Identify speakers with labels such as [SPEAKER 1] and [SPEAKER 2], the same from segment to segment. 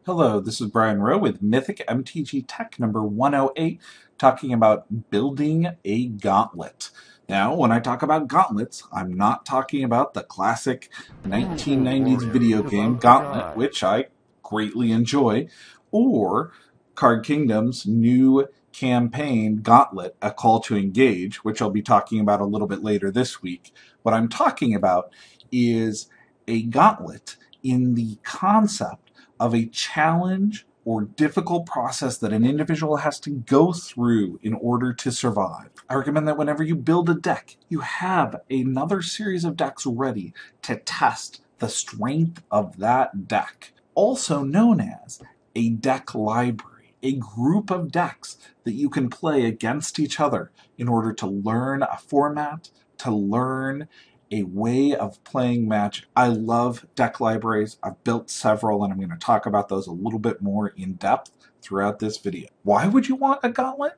[SPEAKER 1] Hello, this is Brian Rowe with Mythic MTG Tech number 108, talking about building a gauntlet. Now, when I talk about gauntlets, I'm not talking about the classic 1990s video game Gauntlet, which I greatly enjoy, or Card Kingdom's new campaign, Gauntlet, A Call to Engage, which I'll be talking about a little bit later this week. What I'm talking about is a gauntlet in the concept of a challenge or difficult process that an individual has to go through in order to survive. I recommend that whenever you build a deck, you have another series of decks ready to test the strength of that deck, also known as a deck library, a group of decks that you can play against each other in order to learn a format, to learn a way of playing Magic. I love deck libraries. I've built several, and I'm going to talk about those a little bit more in depth throughout this video. Why would you want a gauntlet?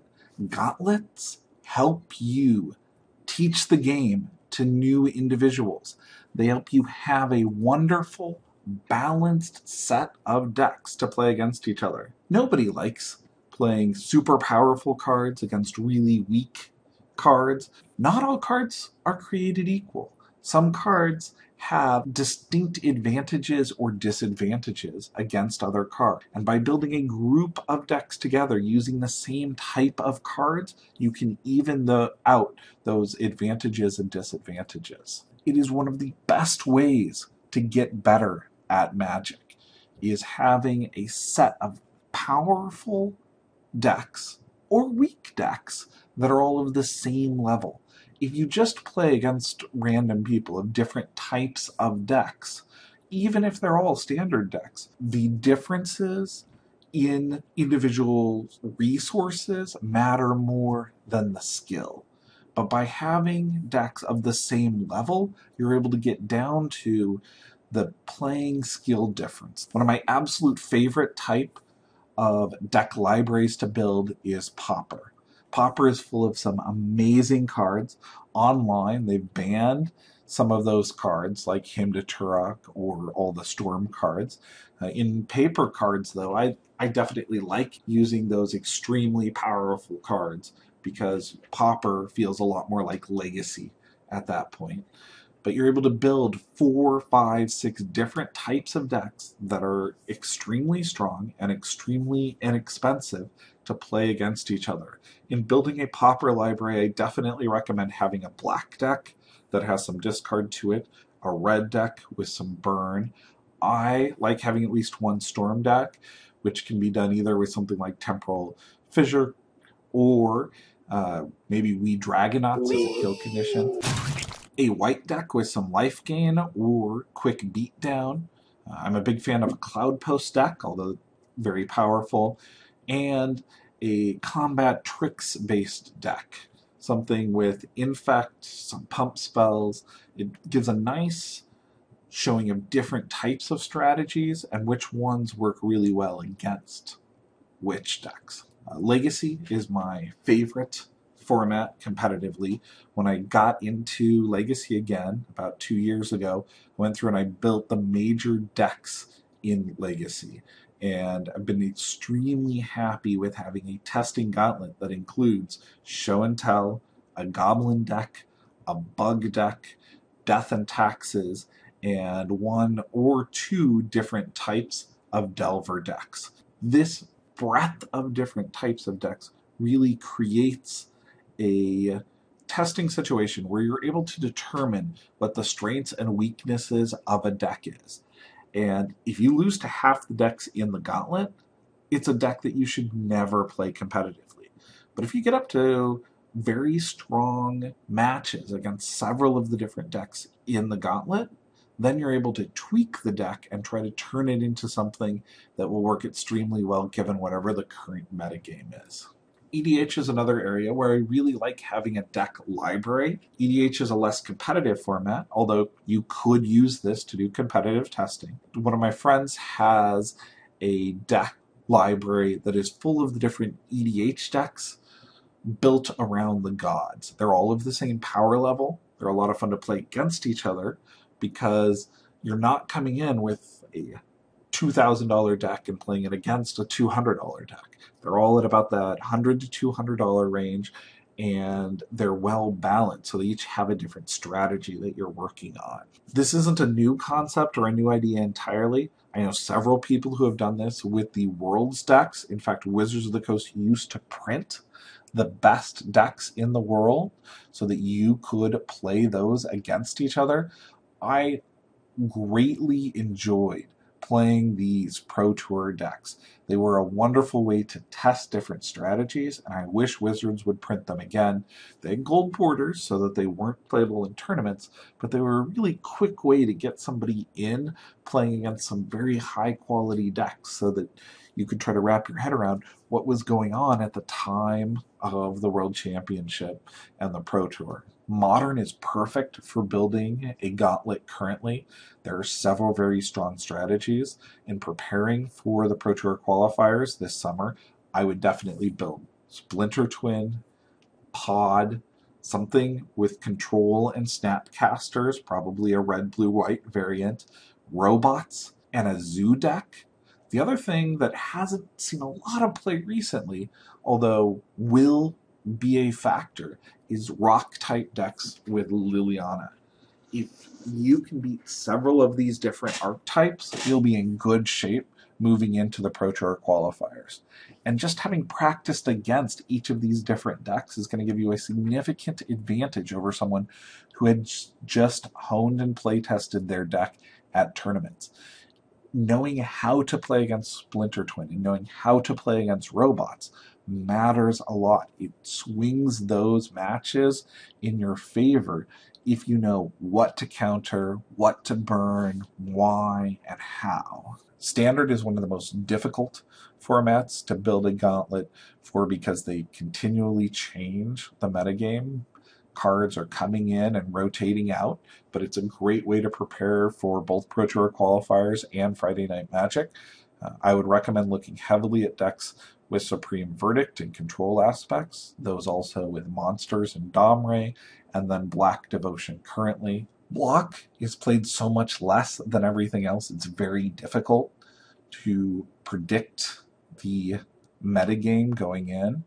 [SPEAKER 1] Gauntlets help you teach the game to new individuals. They help you have a wonderful, balanced set of decks to play against each other. Nobody likes playing super powerful cards against really weak cards. Not all cards are created equal. Some cards have distinct advantages or disadvantages against other cards. And by building a group of decks together using the same type of cards, you can even out those advantages and disadvantages. It is one of the best ways to get better at Magic, is having a set of powerful decks or weak decks that are all of the same level. If you just play against random people of different types of decks, even if they're all standard decks, the differences in individual resources matter more than the skill. But by having decks of the same level, you're able to get down to the playing skill difference. One of my absolute favorite type of deck libraries to build is Pauper. Pauper is full of some amazing cards. Online, they've banned some of those cards, like Hymn to Turok or all the Storm cards. In paper cards, though, I definitely like using those extremely powerful cards because Pauper feels a lot more like Legacy at that point. But you're able to build 4, 5, 6 different types of decks that are extremely strong and extremely inexpensive to play against each other. In building a Pauper library, I definitely recommend having a black deck that has some discard to it, a red deck with some burn. I like having at least one storm deck, which can be done either with something like Temporal Fissure or maybe We Dragonauts as a kill condition. A white deck with some life gain or quick beatdown. I'm a big fan of a Cloud Post deck, although very powerful, and a combat tricks based deck. Something with infect, some pump spells. It gives a nice showing of different types of strategies and which ones work really well against which decks. Legacy is my favorite format competitively. When I got into Legacy again about 2 years ago, I went through and I built the major decks in Legacy. And I've been extremely happy with having a testing gauntlet that includes Show and Tell, a Goblin deck, a Bug deck, Death and Taxes, and 1 or 2 different types of Delver decks. This breadth of different types of decks really creates a testing situation where you're able to determine what the strengths and weaknesses of a deck is. And if you lose to half the decks in the gauntlet, it's a deck that you should never play competitively. But if you get up to very strong matches against several of the different decks in the gauntlet, then you're able to tweak the deck and try to turn it into something that will work extremely well given whatever the current metagame is. EDH is another area where I really like having a deck library. EDH is a less competitive format, although you could use this to do competitive testing. One of my friends has a deck library that is full of the different EDH decks built around the gods. They're all of the same power level. They're a lot of fun to play against each other because you're not coming in with a $2,000 deck and playing it against a $200 deck. They're all at about that $100 to $200 range, and they're well balanced, so they each have a different strategy that you're working on. This isn't a new concept or a new idea entirely. I know several people who have done this with the Worlds decks. In fact, Wizards of the Coast used to print the best decks in the world so that you could play those against each other. I greatly enjoyed playing these Pro Tour decks. They were a wonderful way to test different strategies, and I wish Wizards would print them again. They had gold borders so that they weren't playable in tournaments, but they were a really quick way to get somebody in playing against some very high quality decks so that you could try to wrap your head around what was going on at the time of the World Championship and the Pro Tour. Modern is perfect for building a gauntlet currently. There are several very strong strategies. In preparing for the Pro Tour qualifiers this summer, I would definitely build Splinter Twin, Pod, something with control and snapcasters, probably a red, blue, white variant, robots, and a zoo deck. The other thing that hasn't seen a lot of play recently, although will be a factor, is rock-type decks with Liliana. If you can beat several of these different archetypes, you'll be in good shape moving into the Pro Tour qualifiers. And just having practiced against each of these different decks is going to give you a significant advantage over someone who had just honed and play tested their deck at tournaments. Knowing how to play against Splinter Twin and knowing how to play against robots matters a lot. It swings those matches in your favor if you know what to counter, what to burn, why, and how. Standard is one of the most difficult formats to build a gauntlet for because they continually change the metagame. Cards are coming in and rotating out, but it's a great way to prepare for both Pro Tour qualifiers and Friday Night Magic. I would recommend looking heavily at decks with Supreme Verdict and control aspects, those also with Monsters and Domray, and then Black Devotion currently. Block is played so much less than everything else, it's very difficult to predict the metagame going in.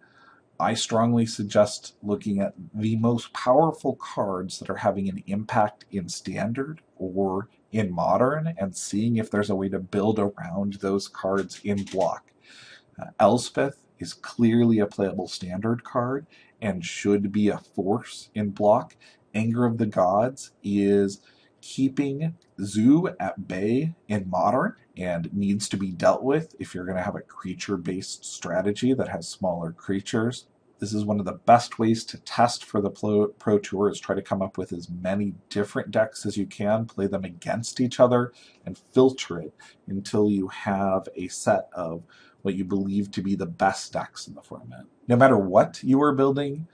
[SPEAKER 1] I strongly suggest looking at the most powerful cards that are having an impact in Standard or in Modern and seeing if there's a way to build around those cards in Block. Elspeth is clearly a playable Standard card and should be a force in Block. Anger of the Gods is keeping Zoo at bay in Modern and needs to be dealt with if you're going to have a creature-based strategy that has smaller creatures. This is one of the best ways to test for the Pro Tour is try to come up with as many different decks as you can, play them against each other, and filter it until you have a set of what you believe to be the best decks in the format. No matter what you are building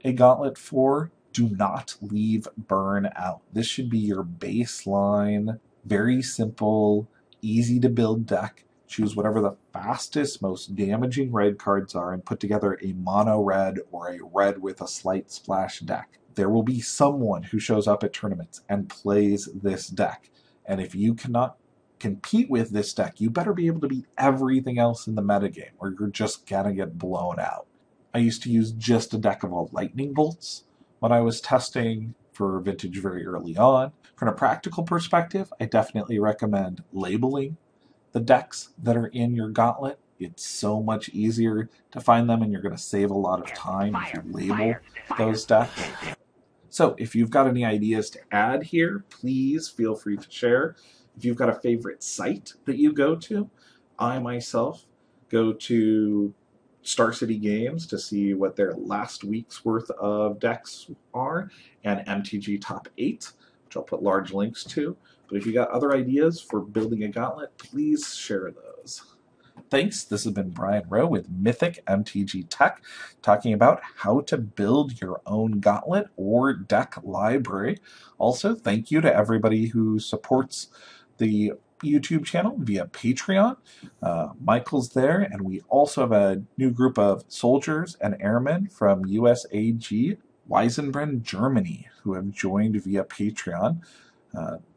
[SPEAKER 1] a gauntlet for, do not leave burn out. This should be your baseline, very simple, easy to build deck. Choose whatever the fastest, most damaging red cards are and put together a mono red or a red with a slight splash deck. There will be someone who shows up at tournaments and plays this deck. And if you cannot compete with this deck, you better be able to beat everything else in the metagame or you're just gonna get blown out. I used to use just a deck of all lightning bolts when I was testing for Vintage very early on. From a practical perspective, I definitely recommend labeling the decks that are in your gauntlet. It's so much easier to find them and you're going to save a lot of time if you label those decks. So if you've got any ideas to add here, please feel free to share. If you've got a favorite site that you go to, I myself go to Star City Games to see what their last week's worth of decks are, and MTG Top 8, which I'll put large links to. But if you got other ideas for building a gauntlet, please share those. Thanks. This has been Brian Rowe with Mythic MTG Tech, talking about how to build your own gauntlet or deck library. Also, thank you to everybody who supports the YouTube channel via Patreon. Michael's there, and we also have a new group of soldiers and airmen from USAG Weisenbrunn, Germany, who have joined via Patreon.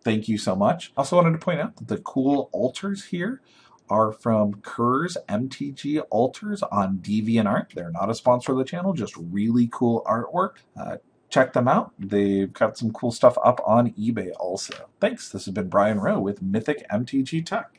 [SPEAKER 1] Thank you so much. Also wanted to point out that the cool altars here are from Kerr's MTG altars on DeviantArt. They're not a sponsor of the channel, just really cool artwork. Check them out. They've got some cool stuff up on eBay also. Thanks. This has been Brian Rowe with Mythic MTG Tech.